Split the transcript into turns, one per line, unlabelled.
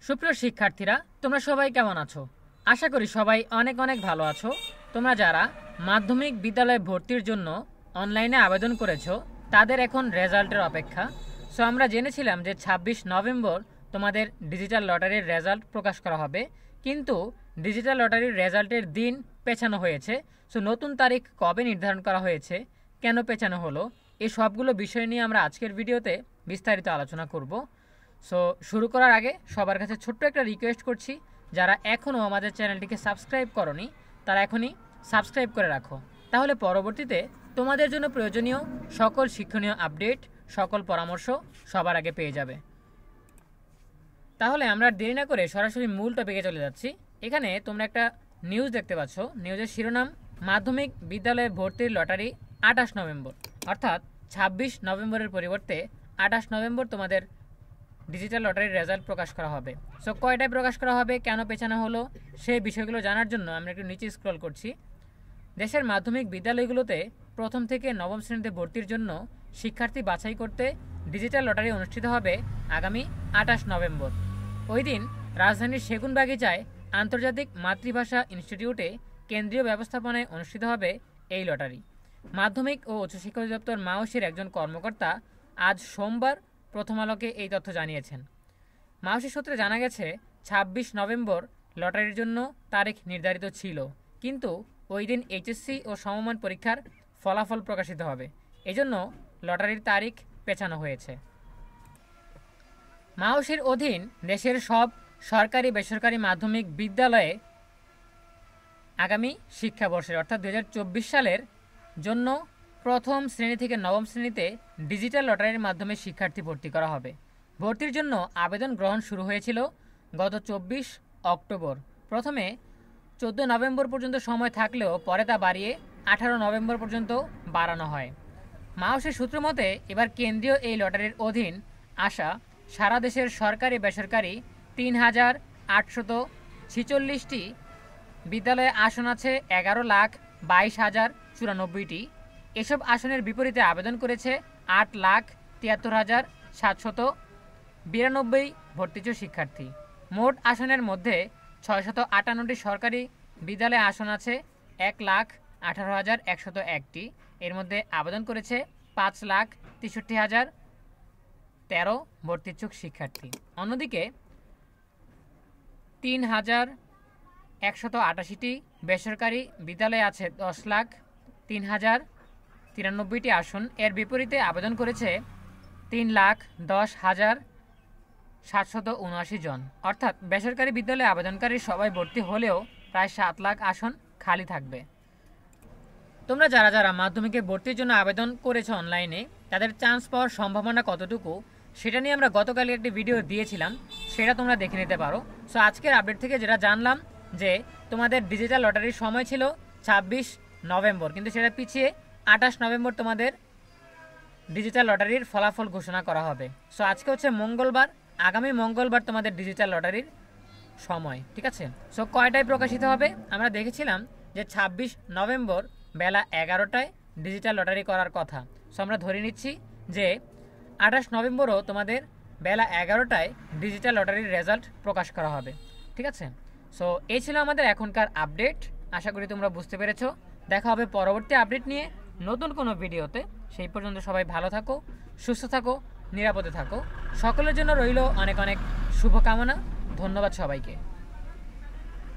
সুপ্রিয় শিক্ষার্থীরা, তোমরা সবাই কেমন আছো? আশা করি সবাই অনেক অনেক ভালো আছো। তোমরা যারা মাধ্যমিক বিদ্যালয়ে ভর্তির জন্য অনলাইনে আবেদন করেছো তাদের এখন রেজাল্টের অপেক্ষা। সো আমরা জেনেছিলাম যে ২৬ নভেম্বর তোমাদের ডিজিটাল লটারির রেজাল্ট প্রকাশ করা হবে, কিন্তু ডিজিটাল লটারির রেজাল্টের দিন পেছানো হয়েছে। সো নতুন তারিখ কবে নির্ধারণ করা হয়েছে, কেন পেছানো হলো, এই সবগুলো বিষয় নিয়ে আমরা আজকের ভিডিওতে বিস্তারিত আলোচনা করব। সো শুরু করার আগে সবার কাছে ছোট্ট একটা রিকোয়েস্ট করছি, যারা এখনও আমাদের চ্যানেলটিকে সাবস্ক্রাইব করনি তারা এখনই সাবস্ক্রাইব করে রাখো, তাহলে পরবর্তীতে তোমাদের জন্য প্রয়োজনীয় সকল শিক্ষণীয় আপডেট, সকল পরামর্শ সবার আগে পেয়ে যাবে। তাহলে আমরা দেরি না করে সরাসরি মূল টপিকে চলে যাচ্ছি। এখানে তোমরা একটা নিউজ দেখতে পাচ্ছ। নিউজের শিরোনাম, মাধ্যমিক বিদ্যালয়ে ভর্তির লটারি ২৮ নভেম্বর, অর্থাৎ ২৬ নভেম্বরের পরিবর্তে ২৮ নভেম্বর তোমাদের ডিজিটাল লটারির রেজাল্ট প্রকাশ করা হবে। সো কয়টায় প্রকাশ করা হবে, কেন পেছানো হলো, সেই বিষয়গুলো জানার জন্য আমরা একটু নিচে স্ক্রল করছি। দেশের মাধ্যমিক বিদ্যালয়গুলোতে প্রথম থেকে নবম শ্রেণীতে ভর্তির জন্য শিক্ষার্থী বাছাই করতে ডিজিটাল লটারি অনুষ্ঠিত হবে আগামী ২৮ নভেম্বর। ওই দিন রাজধানীর সেগুনবাগিচায় আন্তর্জাতিক মাতৃভাষা ইনস্টিটিউটে কেন্দ্রীয় ব্যবস্থাপনায় অনুষ্ঠিত হবে এই লটারি। মাধ্যমিক ও উচ্চশিক্ষা অধিদপ্তর মাওসির একজন কর্মকর্তা আজ সোমবার প্রথম আলোকে এই তথ্য জানিয়েছেন। মাওসি সূত্রে জানা গেছে, ২৬ নভেম্বর লটারির জন্য তারিখ নির্ধারিত ছিল, কিন্তু ওই দিন এইচএসসি ও সমমান পরীক্ষার ফলাফল প্রকাশিত হবে, এজন্য লটারির তারিখ পেছানো হয়েছে। মাওসির অধীন দেশের সব সরকারি বেসরকারি মাধ্যমিক বিদ্যালয়ে আগামী শিক্ষাবর্ষের অর্থাৎ ২০২৪ সালের জন্য প্রথম শ্রেণী থেকে নবম শ্রেণীতে ডিজিটাল লটারির মাধ্যমে শিক্ষার্থী ভর্তি করা হবে। ভর্তির জন্য আবেদন গ্রহণ শুরু হয়েছিল গত ২৪ অক্টোবর। প্রথমে ১৪ নভেম্বর পর্যন্ত সময় থাকলেও পরে তা বাড়িয়ে ১৮ নভেম্বর পর্যন্ত বাড়ানো হয়। মাওসির সূত্র মতে, এবার কেন্দ্রীয় এই লটারির অধীন আসা সারা দেশের সরকারি বেসরকারি ৩,৮৪৬টি বিদ্যালয়ে আসন আছে ১১,২২,০৯৪টি। এসব আসনের বিপরীতে আবেদন করেছে ৮,৭৩,৭৯২ ভর্তিচ্ছু শিক্ষার্থী। মোট আসনের মধ্যে ৬৫৮টি সরকারি বিদ্যালয়ে আসন আছে ১,১৮,১০১টি। এর মধ্যে আবেদন করেছে ৫,৬৩,০১৩ ভর্তিচ্ছুক শিক্ষার্থী। অন্যদিকে ৩,১৮৮টি বেসরকারি বিদ্যালয়ে আছে ১০,০৩,০৯৩টি আসন। এর বিপরীতে আবেদন করেছে ৩,১০,৭৭৯ জন। অর্থাৎ বেসরকারি বিদ্যালয়ে আবেদনকারী সবাই ভর্তি হলেও প্রায় ৭ লাখ আসন খালি থাকবে। তোমরা যারা যারা মাধ্যমিকে ভর্তির জন্য আবেদন করেছো অনলাইনে, তাদের চান্স পাওয়ার সম্ভাবনা কতটুকু সেটা নিয়ে আমরা গতকাল একটি ভিডিও দিয়েছিলাম, সেটা তোমরা দেখে নিতে পারো। সো আজকের আপডেট থেকে যেটা জানলাম যে তোমাদের ডিজিটাল লটারির সময় ছিল ২৬ নভেম্বর, কিন্তু সেটা পিছিয়ে ২৮ নভেম্বর তোমাদের ডিজিটাল লটারির ফলাফল ঘোষণা করা হবে। সো আজকে হচ্ছে মঙ্গলবার, আগামী মঙ্গলবার তোমাদের ডিজিটাল লটারির সময়, ঠিক আছে? সো কয়টায় প্রকাশিত হবে আমরা দেখেছিলাম যে ২৬ নভেম্বর বেলা ১১টায় ডিজিটাল লটারি করার কথা। সো আমরা ধরে নিচ্ছি যে ২৮ নভেম্বরও তোমাদের বেলা ১১টায় ডিজিটাল লটারির রেজাল্ট প্রকাশ করা হবে, ঠিক আছে? সো এই ছিল আমাদের এখনকার আপডেট। আশা করি তোমরা বুঝতে পেরেছো। দেখা হবে পরবর্তী আপডেট নিয়ে নতুন কোনো ভিডিওতে। সেই পর্যন্ত সবাই ভালো থাকো, সুস্থ থাকো, নিরাপদে থাকো। সকলের জন্য রইল অনেক অনেক শুভকামনা। ধন্যবাদ সবাইকে।